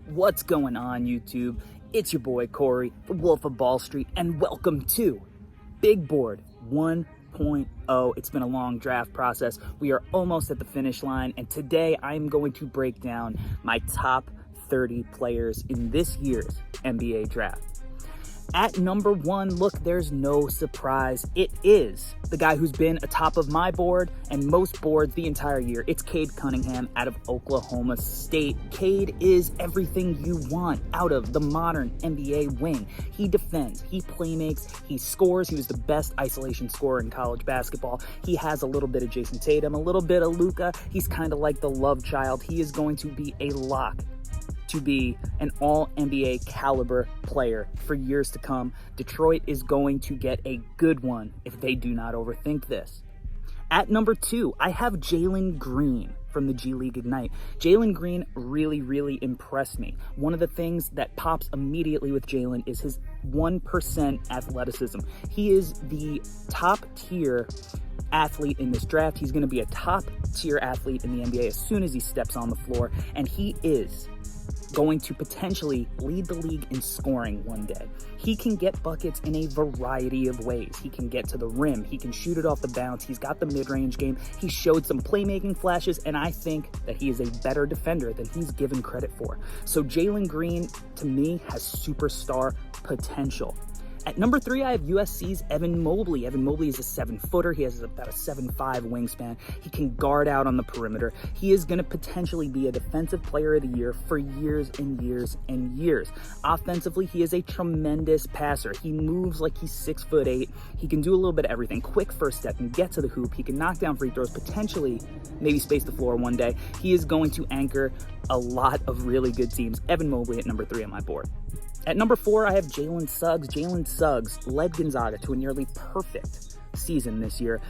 What's going on, YouTube? It's your boy Corey, the Wolf of Ball Street, and welcome to Big Board 1.0. It's been a long draft process. We are almost at the finish line, and today I'm going to break down my top 30 players in this year's NBA draft. At number one, look, there's no surprise. It is the guy who's been atop of my board and most boards the entire year. It's CADE Cunningham out of Oklahoma State. CADE is everything you want out of the modern NBA wing. He defends, he playmakes, he scores. He was the best isolation scorer in college basketball. He has a little bit of Jason Tatum, a little bit of Luka. He's kind of like the love child. He is going to be a lock to be an all-NBA caliber player for years to come. Detroit is going to get a good one if they do not overthink this. At number two, I have Jalen Green from the G League Ignite. Jalen Green really impressed me. One of the things that pops immediately with Jalen is his 1% athleticism. He is the top tier athlete in this draft. He's going to be a top tier athlete in the NBA as soon as he steps on the floor, and he is going to potentially lead the league in scoring one day. He can get buckets in a variety of ways. He can get to the rim. He can shoot it off the bounce. He's got the mid-range game. He showed some playmaking flashes, and I think that he is a better defender than he's given credit for. So Jalen Green, to me, has superstar potential. At number three, I have USC's Evan Mobley. Evan Mobley is a 7-footer. He has about a 7'5" wingspan. He can guard out on the perimeter. He is going to potentially be a defensive player of the year for years and years and years. Offensively, he is a tremendous passer. He moves like he's 6'8". He can do a little bit of everything. Quick first step, can get to the hoop. He can knock down free throws, potentially maybe space the floor one day. He is going to anchor a lot of really good teams. Evan Mobley at number three on my board. At number four, I have Jalen Suggs. Jalen Suggs led Gonzaga to a nearly perfect season this year.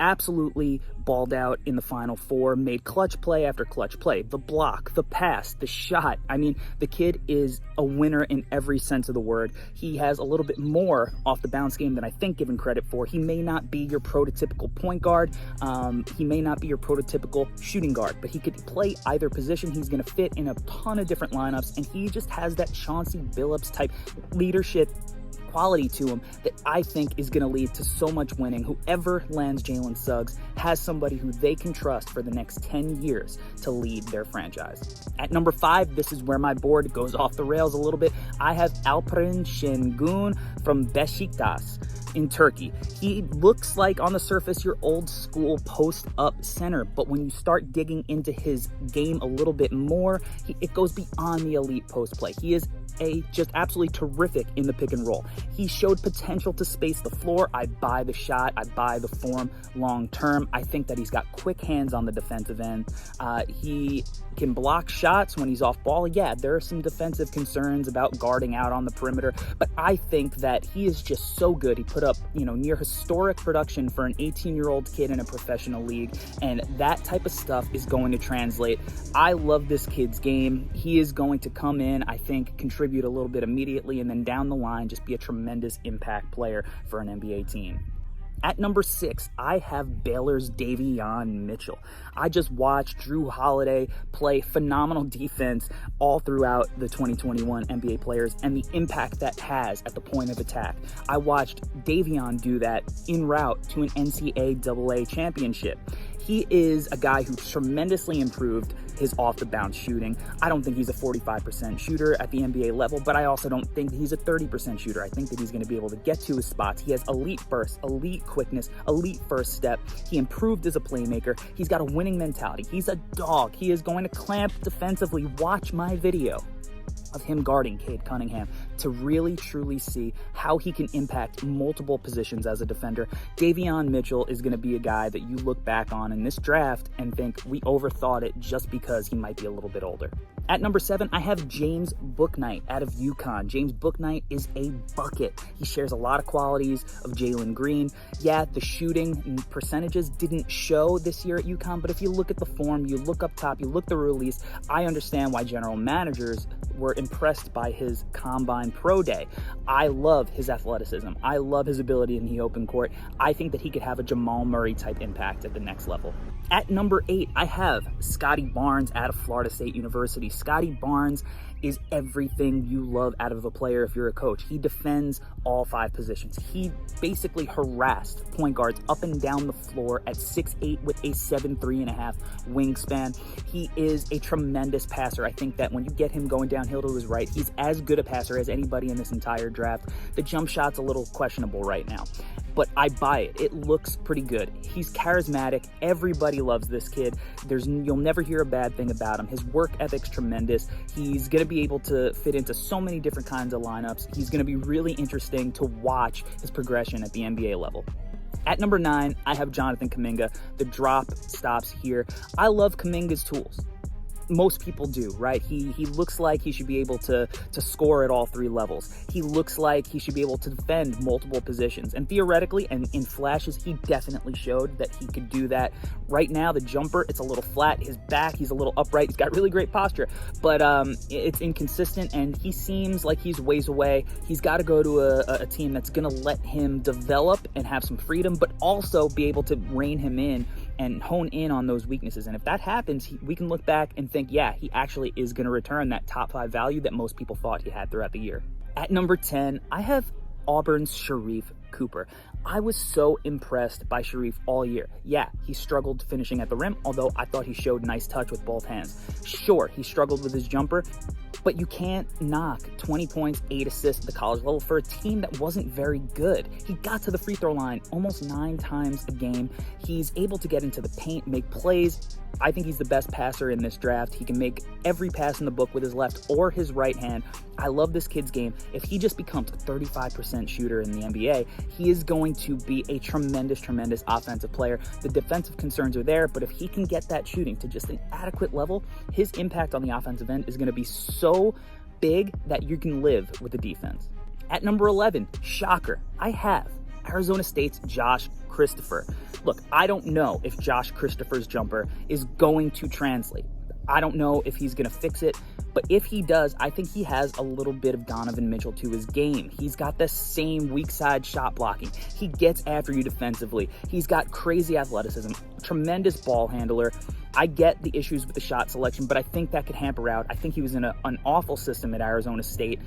Absolutely balled out in the Final Four, made clutch play after clutch play. The block, the pass, the shot. I mean, the kid is a winner in every sense of the word. He has a little bit more off the bounce game than I think given credit for. He may not be your prototypical point guard. He may not be your prototypical shooting guard, but he could play either position. He's going to fit in a ton of different lineups, and he just has that Chauncey Billups type leadership quality to him that I think is going to lead to so much winning. Whoever lands Jalen Suggs has somebody who they can trust for the next 10 years to lead their franchise. At number five, this is where my board goes off the rails a little bit. I have ALPEREN SENGUN from BESIKTAS in Turkey. He looks like on the surface your old school post-up center, but when you start digging into his game a little bit more, it goes beyond the elite post play. He is just absolutely terrific in the pick and roll. He showed potential to space the floor. I buy the shot. I buy the form long term. I think that he's got quick hands on the defensive end. He can block shots when he's off ball. Yeah, there are some defensive concerns about guarding out on the perimeter, but I think that he is just so good. He put up, near historic production for an 18-year-old kid in a professional league, and that type of stuff is going to translate. I love this kid's game. He is going to come in, I think, contribute a little bit immediately, and then down the line just be a tremendous impact player for an NBA team. At number six, I have Baylor's Davion Mitchell. I just watched Drew Holiday play phenomenal defense all throughout the 2021 NBA players and the impact that has at the point of attack. I watched Davion do that en route to an NCAA championship. He is a guy who tremendously improved his off-the-bounce shooting. I don't think he's a 45% shooter at the NBA level, but I also don't think that he's a 30% shooter. I think that he's going to be able to get to his spots. He has elite burst, elite quickness, elite first step. He improved as a playmaker. He's got a winning mentality. He's a dog. He is going to clamp defensively. Watch my video of him guarding CADE Cunningham to really truly see how he can impact multiple positions as a defender. Davion Mitchell is going to be a guy that you look back on in this draft and think we overthought it just because he might be a little bit older. At number seven, I have James Bouknight out of UCONN. James Bouknight is a bucket. He shares a lot of qualities of Jalen Green. Yeah, the shooting percentages didn't show this year at UCONN, but if you look at the form, you look up top, you look at the release, I understand why general managers were impressed by his combine pro day. I love his athleticism. I love his ability in the open court. I think that he could have a Jamal Murray type impact at the next level. At number 8, I have Scottie Barnes out of Florida State University. Scottie Barnes is everything you love out of a player if you're a coach. He defends all 5 positions. He basically harassed point guards up and down the floor at 6'8" with a 7'3.5" wingspan. He is a tremendous passer. I think that when you get him going downhill to his right, he's as good a passer as anybody in this entire draft. The jump shot's a little questionable right now, but I buy it. It looks pretty good. He's charismatic. Everybody loves this kid. You'll never hear a bad thing about him. His work ethic's tremendous. He's going to be able to fit into so many different kinds of lineups. He's going to be really interesting to watch his progression at the NBA level. At number 9, I have Jonathan Kuminga. The drop stops here. I love Kuminga's tools. Most people do, right? He looks like he should be able to score at all 3 levels. He looks like he should be able to defend multiple positions. And theoretically, and in flashes, he definitely showed that he could do that. Right now, the jumper, it's a little flat. His back, he's a little upright. He's got really great posture, but it's inconsistent, and he seems like he's ways away. He's got to go to a team that's going to let him develop and have some freedom, but also be able to rein him in and hone in on those weaknesses. And if that happens, we can look back and think, yeah, he actually is going to return that top 5 value that most people thought he had throughout the year. At number 10, I have Auburn's Sharife Cooper. I was so impressed by Sharif all year. Yeah, he struggled finishing at the rim, although I thought he showed nice touch with both hands. Sure, he struggled with his jumper, but you can't knock 20 points, 8 assists at the college level for a team that wasn't very good. He got to the free throw line almost 9 times a game. He's able to get into the paint, make plays. I think he's the best passer in this draft. He can make every pass in the book with his left or his right hand. I love this kid's game. If he just becomes a 35% shooter in the NBA, he is going to be a tremendous, tremendous offensive player. The defensive concerns are there, but if he can get that shooting to just an adequate level, his impact on the offensive end is going to be so big that you can live with the defense. At number 11, shocker, I have Arizona State's Josh Christopher. Look, I don't know if Josh Christopher's jumper is going to translate. I don't know if he's going to fix it, but if he does, I think he has a little bit of Donovan Mitchell to his game. He's got the same weak side shot blocking. He gets after you defensively. He's got crazy athleticism, tremendous ball handler. I get the issues with the shot selection, but I think that could hamper out. I think he was in an awful system at Arizona State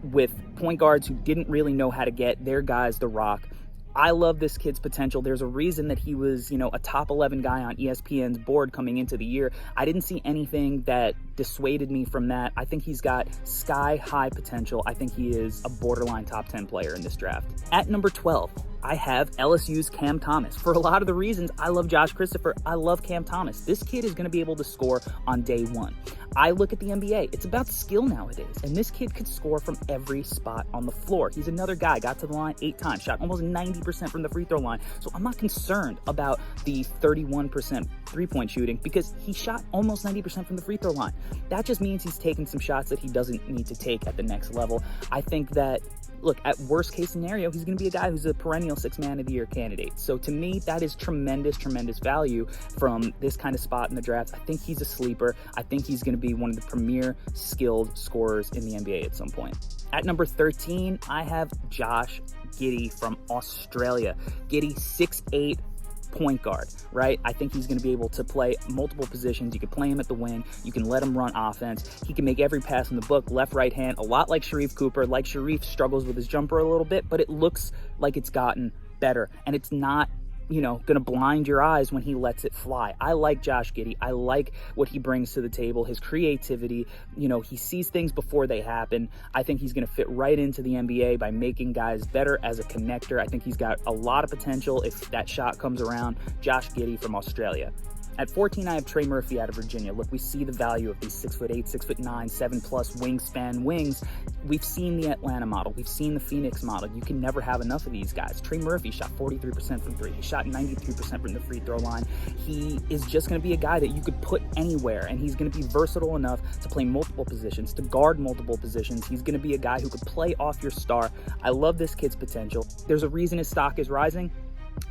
with point guards who didn't really know how to get their guys the rock. I love this kid's potential. There's a reason that he was, a top 11 guy on ESPN's board coming into the year. I didn't see anything that dissuaded me from that. I think he's got sky-high potential. I think he is a borderline top 10 player in this draft. At number 12, I have LSU's Cam Thomas. For a lot of the reasons I love Josh Christopher, I love Cam Thomas. This kid is going to be able to score on day one. I look at the NBA, it's about skill nowadays, and this kid could score from every spot on the floor. He's another guy, got to the line 8 times, shot almost 90% from the free throw line. So I'm not concerned about the 31% three-point shooting because he shot almost 90% from the free throw line. That just means he's taking some shots that he doesn't need to take at the next level. I think that, look, at worst case scenario, he's going to be a guy who's a perennial 6th man of the year candidate. So to me, that is tremendous, tremendous value from this kind of spot in the draft. I think he's a sleeper. I think he's going to be one of the premier skilled scorers in the NBA at some point. At number 13, I have Josh Giddey from Australia. Giddey, 6'8", point guard, right? I think he's going to be able to play multiple positions. You can play him at the wing. You can let him run offense. He can make every pass in the book, left, right hand, a lot like Sharife Cooper. Like Sharif struggles with his jumper a little bit, but it looks like it's gotten better. And it's not, going to blind your eyes when he lets it fly. I like Josh Giddey. I like what he brings to the table, his creativity. He sees things before they happen. I think he's going to fit right into the NBA by making guys better as a connector. I think he's got a lot of potential if that shot comes around. Josh Giddey from Australia. At 14, I have Trey Murphy out of Virginia. Look, we see the value of these 6'8", 6'9", 7+ wingspan wings. We've seen the Atlanta model. We've seen the Phoenix model. You can never have enough of these guys. Trey Murphy shot 43% from 3. He shot 93% from the free throw line. He is just going to be a guy that you could put anywhere, and he's going to be versatile enough to play multiple positions, to guard multiple positions. He's going to be a guy who could play off your star. I love this kid's potential. There's a reason his stock is rising,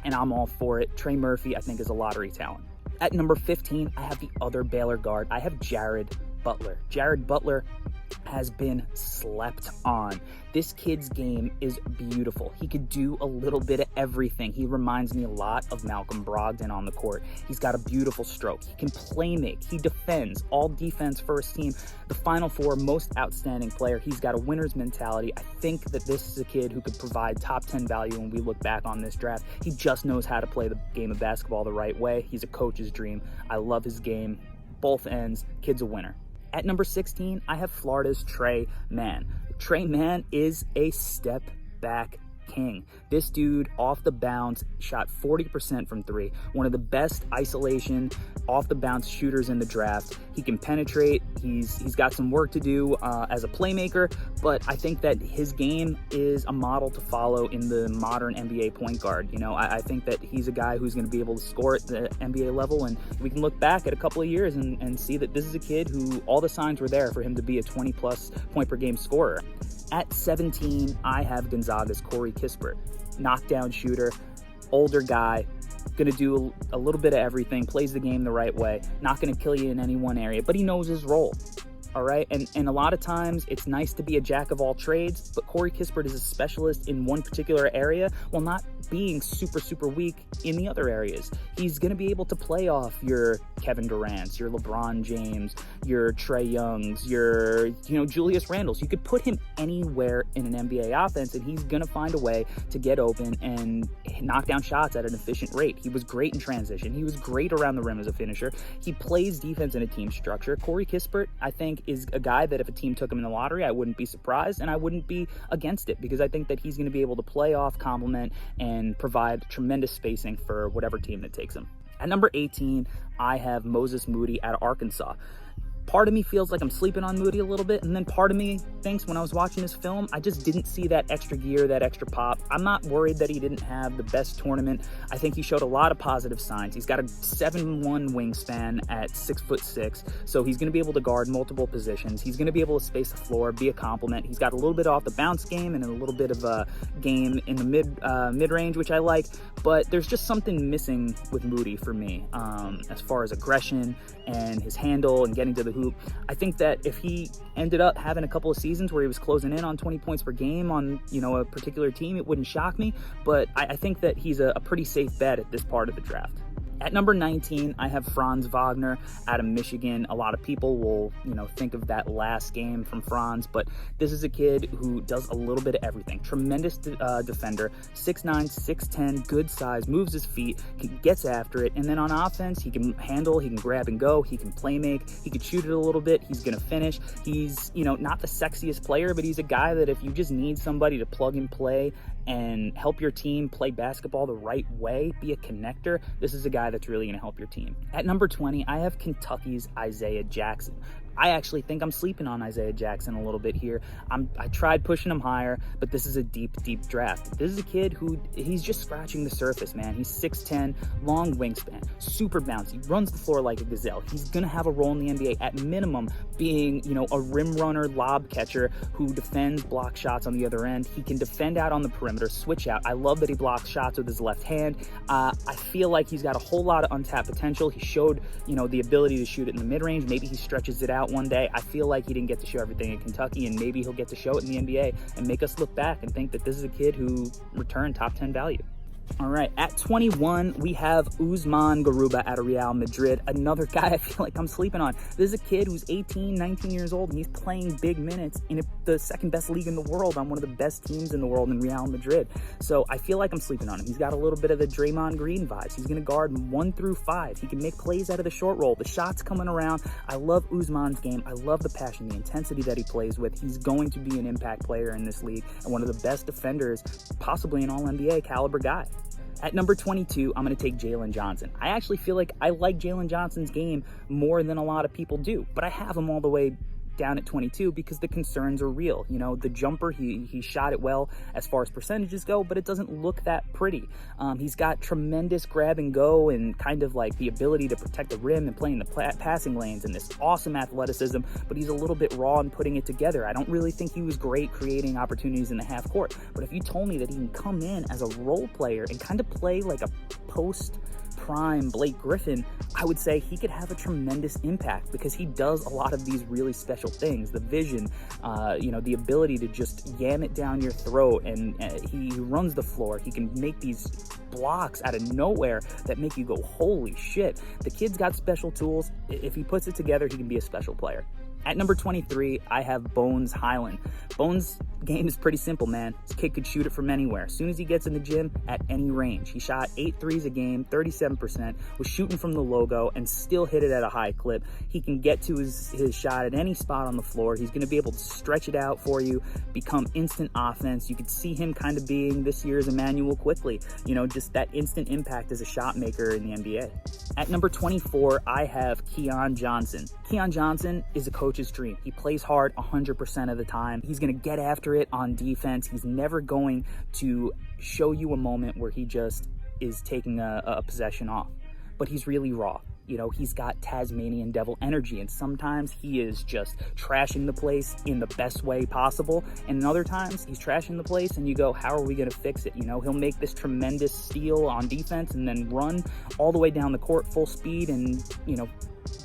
and I'm all for it. Trey Murphy, I think, is a lottery talent. At number 15, I have the other Baylor guard. I have Jared Butler. Jared Butler has been slept on. This kid's game is beautiful. He could do a little bit of everything. He reminds me a lot of Malcolm Brogdon on the court. He's got a beautiful stroke. He can play make. He defends. All defense first team. The Final Four most outstanding player. He's got a winner's mentality. I think that this is a kid who could provide top 10 value when we look back on this draft. He just knows how to play the game of basketball the right way. He's a coach's dream. I love his game. Both ends. Kid's a winner. At number 16, I have Florida's TREY man. TREY man is a step back king. This dude off the bounce shot 40% from three. One of the best isolation off the bounce shooters in the draft. He can penetrate. He's got some work to do as a playmaker, but I think that his game is a model to follow in the modern NBA point guard. You know, I think that he's a guy who's going to be able to score at the NBA level, and we can look back at a couple of years and see that this is a kid who all the signs were there for him to be a 20-plus point per game scorer. At 17, I have Gonzaga's Corey Kispert. Knockdown shooter, older guy, gonna do a little bit of everything, plays the game the right way, not gonna kill you in any one area, but he knows his role. All right, and a lot of times it's nice to be a jack of all trades, but Corey Kispert is a specialist in one particular area while not being super weak in the other areas. He's going to be able to play off your Kevin Durant's, your LeBron James, your Trae Young's, your Julius Randle's. You could put him anywhere in an NBA offense and he's going to find a way to get open and knock down shots at an efficient rate. He was great in transition. He was great around the rim as a finisher. He plays defense in a team structure. Corey Kispert, I think, is a guy that if a team took him in the lottery, I wouldn't be surprised and I wouldn't be against it, because I think that he's going to be able to play off, complement, and provide tremendous spacing for whatever team that takes him. At number 18, I have Moses Moody out of Arkansas. Part of me feels like I'm sleeping on Moody a little bit, and then part of me thinks when I was watching this film, I just didn't see that extra gear, that extra pop. I'm not worried that he didn't have the best tournament. I think he showed a lot of positive signs. He's got a 7'1" wingspan at 6'6", so he's going to be able to guard multiple positions. He's going to be able to space the floor, be a complement. He's got a little bit off the bounce game and a little bit of a game in the mid-range, which I like, but there's just something missing with Moody for me as far as aggression and his handle and getting to the hoop. I think that if he ended up having a couple of seasons where he was closing in on 20 points per game on, a particular team, it wouldn't shock me, but I think that he's a pretty safe bet at this part of the draft. At number 19, I have Franz Wagner out of Michigan. A lot of people will, think of that last game from Franz, but this is a kid who does a little bit of everything. Tremendous defender, 6'9", 6'10", good size, moves his feet, gets after it, and then on offense, he can handle, he can grab and go, he can play make, he can shoot it a little bit, he's gonna finish. He's, not the sexiest player, but he's a guy that if you just need somebody to plug and play and help your team play basketball the right way, be a connector, this is a guy that's really going to help your team. At number 20, I have Kentucky's Isaiah Jackson. I actually think I'm sleeping on Isaiah Jackson a little bit here. I tried pushing him higher, but this is a deep draft. This is a kid who, he's just scratching the surface, man. He's 6'10", long wingspan, super bouncy, runs the floor like a gazelle. He's going to have a role in the NBA at minimum being, a rim runner, lob catcher who defends block shots on the other end. He can defend out on the perimeter, switch out. I love that he blocks shots with his left hand. I feel like he's got a whole lot of untapped potential. He showed, the ability to shoot it in the mid-range. Maybe he stretches it out one day. I feel like he didn't get to show everything in Kentucky, and maybe he'll get to show it in the NBA and make us look back and think that this is a kid who returned top 10 value. All right, at 21, we have Usman Garuba out of Real Madrid, another guy I feel like I'm sleeping on. This is a kid who's 18, 19 years old, and he's playing big minutes in the second best league in the world on one of the best teams in the world in Real Madrid. So I feel like I'm sleeping on him. He's got a little bit of the Draymond Green vibes. He's going to guard 1 through 5. He can make plays out of the short roll. The shots coming around. I love Usman's game. I love the passion, the intensity that he plays with. He's going to be an impact player in this league and one of the best defenders, possibly an all-NBA caliber guy. At number 22, I'm going to take Jalen Johnson. I actually feel like I like Jalen Johnson's game more than a lot of people do, but I have him all the way down at 22 because the concerns are real. The jumper, he shot it well as far as percentages go, but it doesn't look that pretty. He's got tremendous grab and go and kind of like the ability to protect the rim and play in the passing lanes and this awesome athleticism, but he's a little bit raw in putting it together. I don't really think he was great creating opportunities in the half court, but if you told me that he can come in as a role player and kind of play like a post prime Blake Griffin, I would say he could have a tremendous impact because he does a lot of these really special things. The vision, you know, the ability to just yam it down your throat, and he runs the floor. He can make these blocks out of nowhere that make you go, holy shit. The kid's got special tools. If he puts it together, he can be a special player. At number 23, I have Bones Hyland. Bones' game is pretty simple, man. This kid could shoot it from anywhere. As soon as he gets in the gym, at any range. He shot 8 threes a game, 37%, was shooting from the logo, and still hit it at a high clip. He can get to his shot at any spot on the floor. He's going to be able to stretch it out for you, become instant offense. You could see him kind of being this year's Emmanuel Quickly. You know, just that instant impact as a shot maker in the NBA. At number 24, I have Keon Johnson. Keon Johnson is a coach's dream. He plays hard 100% of the time. He's going to get after it on defense. He's never going to show you a moment where he just is taking a possession off. But he's really raw. You know, he's got Tasmanian devil energy, and sometimes he is just trashing the place in the best way possible, and other times he's trashing the place and you go, how are we going to fix it? You know, he'll make this tremendous steal on defense and then run all the way down the court full speed and, you know,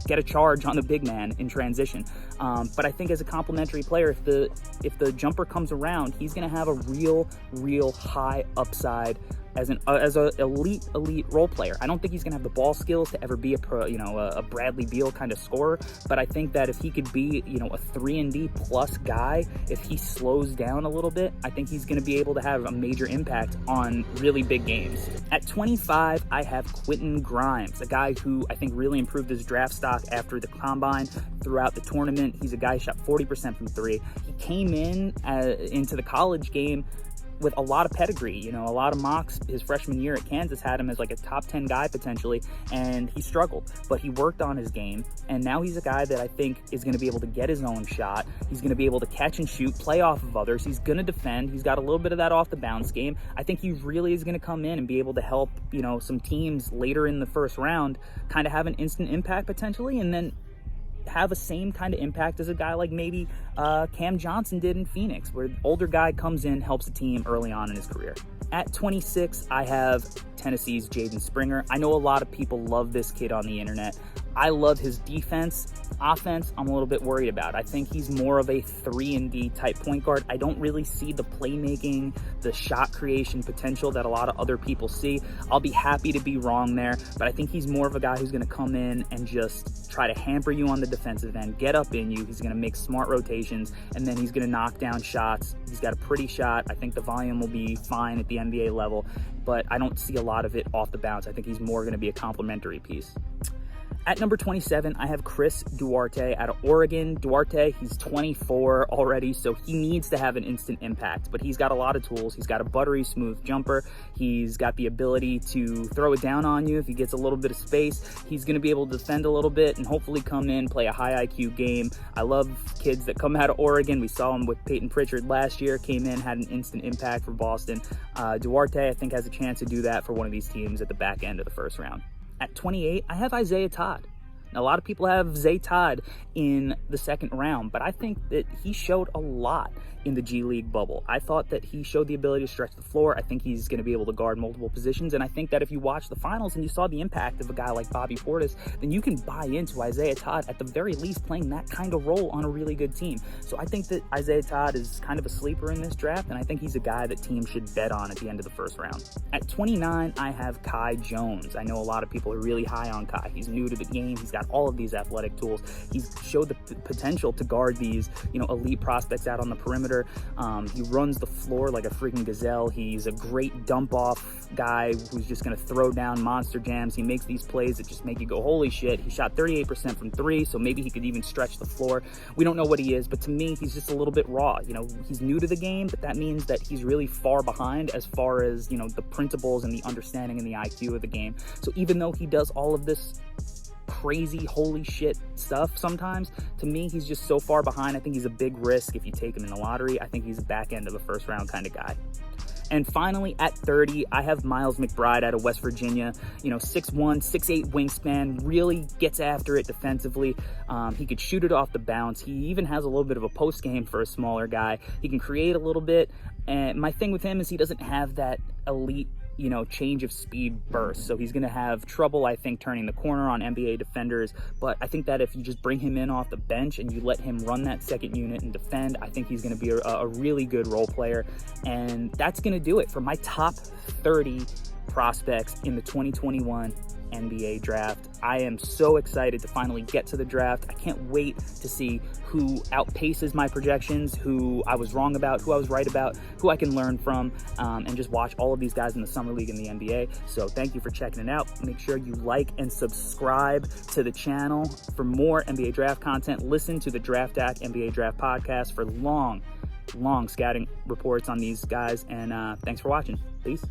get a charge on the big man in transition. But I think as a complementary player, if the jumper comes around, he's going to have a real high upside as an elite role player. I don't think he's gonna have the ball skills to ever be a Bradley Beal kind of scorer, but I think that if he could be, you know, a 3-and-D plus guy, if he slows down a little bit, I think he's gonna be able to have a major impact on really big games. At 25, I have Quentin Grimes, a guy who I think really improved his draft stock after the combine throughout the tournament. He's a guy who shot 40% from three. He came into the college game with a lot of pedigree, you know, a lot of mocks his freshman year at Kansas had him as like a top 10 guy potentially, and he struggled, but he worked on his game, and now he's a guy that I think is going to be able to get his own shot. He's going to be able to catch and shoot, play off of others. He's going to defend. He's got a little bit of that off the bounce game. I think he really is going to come in and be able to help, you know, some teams later in the first round kind of have an instant impact potentially, and then have a same kind of impact as a guy like maybe Cam Johnson did in Phoenix, where the older guy comes in, helps the team early on in his career. At 26, I have Tennessee's Jaden Springer. I know a lot of people love this kid on the internet. I love his defense. Offense, I'm a little bit worried about. I think he's more of a 3-and-D type point guard. I don't really see the playmaking, the shot creation potential that a lot of other people see. I'll be happy to be wrong there, but I think he's more of a guy who's going to come in and just try to hamper you on the defensive end, get up in you. He's going to make smart rotations, and then he's going to knock down shots. He's got a pretty shot. I think the volume will be fine at the NBA level, but I don't see a lot of it off the bounce. I think he's more going to be a complementary piece. At number 27, I have Chris Duarte out of Oregon. Duarte, he's 24 already, so he needs to have an instant impact, but he's got a lot of tools. He's got a buttery smooth jumper. He's got the ability to throw it down on you if he gets a little bit of space. He's going to be able to defend a little bit and hopefully come in, play a high IQ game. I love kids that come out of Oregon. We saw him with Peyton Pritchard last year, came in, had an instant impact for Boston. Duarte, I think, has a chance to do that for one of these teams at the back end of the first round. At 28, I have Isaiah Todd. Now, a lot of people have Zay Todd in the second round, but I think that he showed a lot in the G League bubble. I thought that he showed the ability to stretch the floor. I think he's going to be able to guard multiple positions, and I think that if you watch the finals and you saw the impact of a guy like Bobby Portis, then you can buy into Isaiah Todd at the very least playing that kind of role on a really good team. So I think that Isaiah Todd is kind of a sleeper in this draft, and I think he's a guy that teams should bet on at the end of the first round. At 29, I have Kai Jones. I know a lot of people are really high on Kai. He's new to the game. He's got all of these athletic tools. He's showed the potential to guard these, you know, elite prospects out on the perimeter. He runs the floor like a freaking gazelle. He's a great dump off guy who's just going to throw down monster jams. He makes these plays that just make you go, holy shit. He shot 38% from three, so maybe he could even stretch the floor. We don't know what he is, but to me, he's just a little bit raw. You know, he's new to the game, but that means that he's really far behind as far as, you know, the principles and the understanding and the IQ of the game. So even though he does all of this crazy holy shit stuff sometimes, to me he's just so far behind. I think he's a big risk if you take him in the lottery. I think he's a back end of the first round kind of guy. And finally, at 30, I have Miles McBride out of West Virginia. You know, 6'1", 6'8" wingspan, really gets after it defensively. He could shoot it off the bounce. He even has a little bit of a post game for a smaller guy. He can create a little bit. And my thing with him is he doesn't have that elite you know, change of speed burst. So he's going to have trouble, I think, turning the corner on NBA defenders. But I think that if you just bring him in off the bench and you let him run that second unit and defend, I think he's going to be a really good role player. And that's going to do it for my top 30 prospects in the 2021 NBA draft. I am so excited to finally get to the draft. I can't wait to see who outpaces my projections, who I was wrong about, who I was right about, who I can learn from, and just watch all of these guys in the Summer League in the NBA. So thank you for checking it out. Make sure you like and subscribe to the channel for more NBA draft content. Listen to the Draft Act NBA Draft Podcast for long scouting reports on these guys. And thanks for watching. Peace.